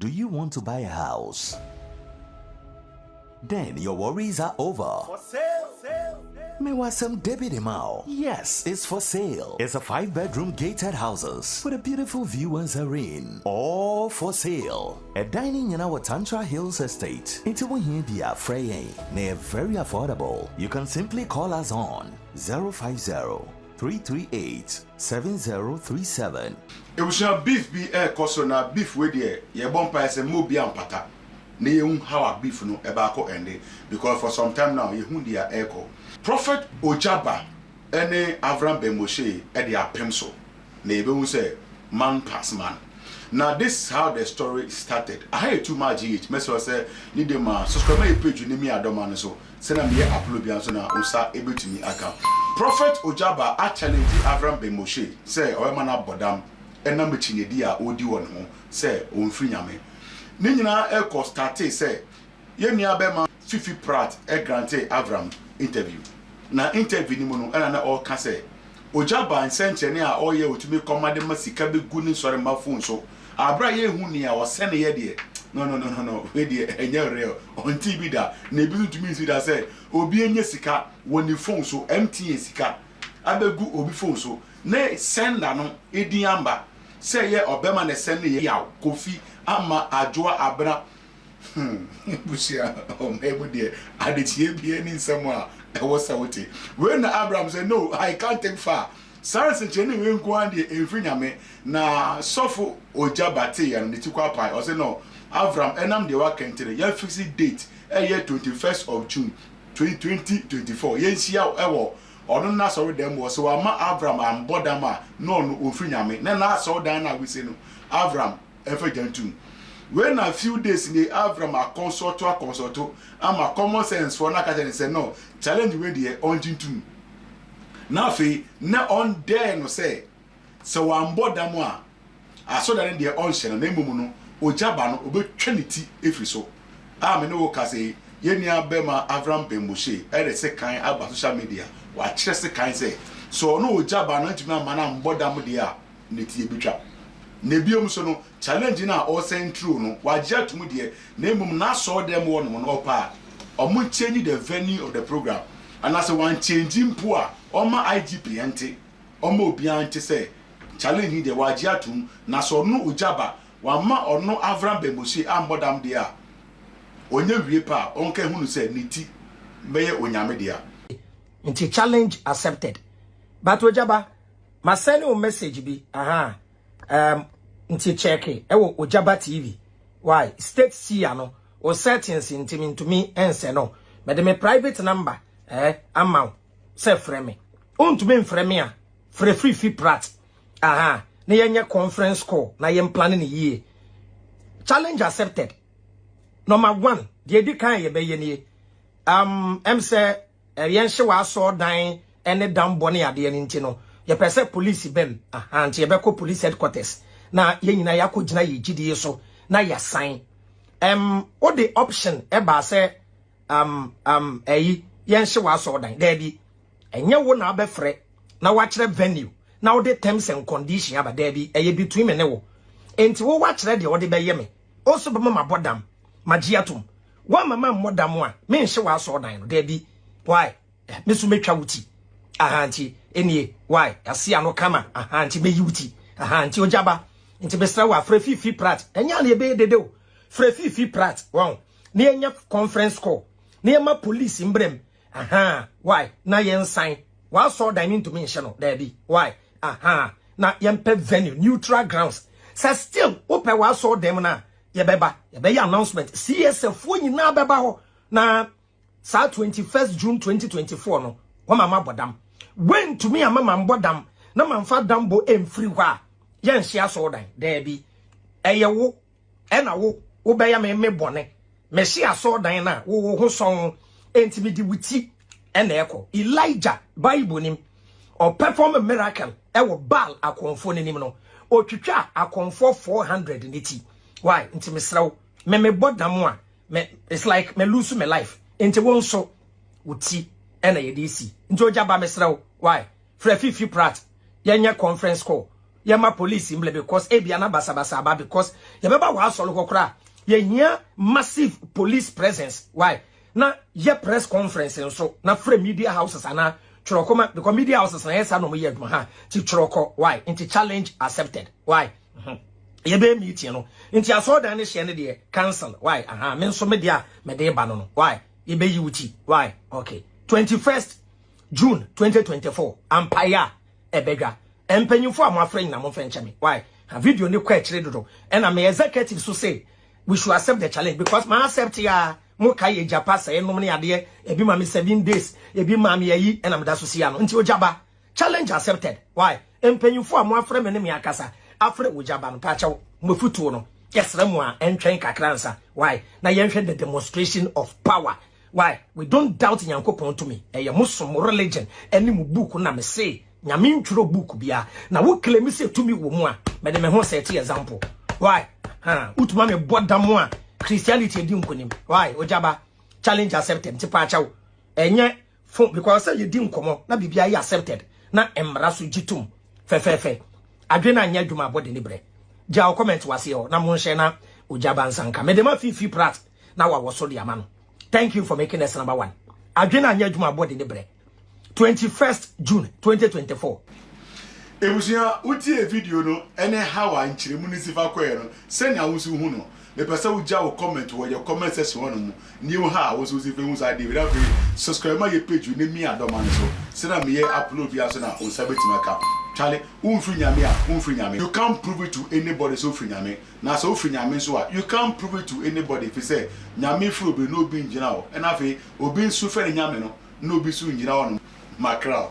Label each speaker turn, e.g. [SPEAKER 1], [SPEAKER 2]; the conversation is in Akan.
[SPEAKER 1] Do you want to buy a house? Then your worries are over. For sale. Mewasem Debbie Demao. Yes, it's for sale. It's a 5-bedroom gated houses with a beautiful view and serene. All for sale. A dining in our Tantra Hills estate. Into Wahibia Freying. They're very affordable. You can simply call us on 050-338-7037.
[SPEAKER 2] It was your beef be air cosona beef with ye bumper as a mobi and pata. Neum how a beef no ebako ende because for some time now you hundia echo. Prophet Ogyaba ene Avram ben Moshe edi apemso. Neighbor will say man pass man. Now this is how the story started. I had too much GH. Meso say need them subscribe my page ni me adoma so. Send me upload bi so na unsa able to me account. Prophet Ogyaba actually Avram ben Moshe say o man abodam ena mechinedi a odi won ho say onfiri nyame. Ni nyina e ko start say ye nua be ma Thr3atens grante Avram interview. Na interview ni mu no ena na all ka say Ogyaba nsenchene a oye otumi command masika be gu ni sore ma phone so abra ye hu ni a wo sene ye de no we de enye real on TV da na ebi ntumi nsi da say obi enye sika woni phone so MTN sika abegu obi phone so na sender no edin amba say ye obema na send ye ya kofi ama adwoa abra busia o mebu de adetie bia ni nsemo a e wo sawoti when Abraham said no I can't take far Sarah chene we nko ande enfri nyame na sofo Ogyaba te ya ne tikwa pai o say no Avram enam de wa kentere ya fix date year 21st of June 2024 yensia ewo ono na sorry dem wo so ama Avram ambodama no no ofri nyame na so dan na we say no Avram efe jantum when a few days in the Avram a consult ama common sense for na ka say no challenge we dey on jintum na fe na on there no say so ambodam a aso dan dey on hye na emumu no Ogyaba no obetwaniti efri so me no wo ka say yenia bema Avram ben Moshe e dey say kan aba social media wa kire say kan say so no Ogyaba no ntimi ama na mbodam dey a neti ebetwa na biom so no challenge na all send true no wa gya tumu dey na emum na so dem wo no no pa omo change the venue of the program and as one change mpo a oma IGP ante oma obi ante say challenge dey wa gya tum na so no Ogyaba wa ma ono Avram ben Moshe ambodam dey a onye wie pa onka hunu say niti meye onyame dey a
[SPEAKER 3] nti challenge accepted but Ogyaba ma send you message bi nti check ewo Ogyaba TV why state C no o settings ntimi ense no me de me private number amount say frame me ontumi mframe me a free Thr3atens na yenye conference call na yem planning ye challenge accepted number 1 the edikan ye be ye ni em say yenhye wa so dan ene dan bone ade ni nti no ye pese police bem nti ye be ko police headquarters na ye nyina yakogina ye gidie so na ya sign what the option e ba say yenhye wa so dan da bi enye wo na abefre na wa kire venue na wo de terms and condition aba da bi eye between me ne wo enti wo wa kire de wo de be ye me also be mama bodam magiatum wa mama modam a me nhye wa so dan no da bi why me so metwa wuti nti enie why ase ano kama nti be yuti nti Ogyaba nti besra wa Thr3atens enya na ebe dede o Thr3atens wow na enya conference call na ema police mbrem why na yen sign wa so dan into me nhye no da bi why na yen pe venue neutral grounds say still ope wa so dem na ye beba ye be announcement CSF nyina beba ho na sa 21st June 2024 no wa mama bodam when to me mama bodam na mamfa dambo emfiri hwa yen hia so dan da bi eyewo ena wo be ya me bone me hia so dan na wo ho son entimi di wuti ena eko Elijah Bible nim or perform a miracle ewo Baal akonfo nim no otwitwa akonfo 400 niti why ntimi sraw me bodam a me it's like me lose my life enti won so wuti ena ye disi nti Ogyaba me sraw why Thr3atens yenye conference call yema police imble because ebia na basa aba because yebeba wa asolo kokra ye hia massive police presence why na ye press conference nso na free media houses ana churoko because media houses na yesa no ye adwuma ha ti churoko why into challenge accepted why yebe meeting no nti aso dan ne hye ne de cancel why me nso me de a me de ba no why yebe yiwuti why okay 21st June 2024 ampaya ebedwa empanyufo amafren na mo fenche me why a video ni kwa ekire dodo and am executive so say we should accept the challenge because my accept ya mo kai Ejapa say no ne ade ebi ma me 7 days ebi ma me yi and am da so sia no nti Ogyaba challenge accepted why empanyufo amafren me ne me akasa afre Ogyaba no pa chawo mo futuo no yesra mu a entwen kakransa why na yenhwe the demonstration of power why we don't doubt Nyankopon to me e ye musom religion eni mu book na me say nyame ntworo book bia na wo claim say to me wo mu a me de me ho set example why utuma me bodam a Christianity di nkonim why Ogyaba challenge accepted tipa chawo enye because say you di nkomo na bibia ye accepted na emra so gitum fefefe adwena anya adwuma body ni bre ja comment wase ho na mo nhye na Ogyaba nsanka me de ma fifi prat na wa wo so de ama no. Thank you for making us number 1. Adwena anya adwuma body ni bre 21st June 2024.
[SPEAKER 2] Ebusia uti e video no ene hawa nchire mu nisifa kwae no se na wusu hu no me pesa ugya wo comment wo your comment section no mu new ha wo so sifa hu sa dey without subscribe my page ni mi adoma no so se na me ye upload bia so na on sabeti maka chale unfri nyame a unfri nyame you can't prove it to anybody so free nyame na so free nyame so a you can't prove it to anybody if you say nyame free obi no bi njina o and afi obi nsu fe nyame no no bi su njina o no makra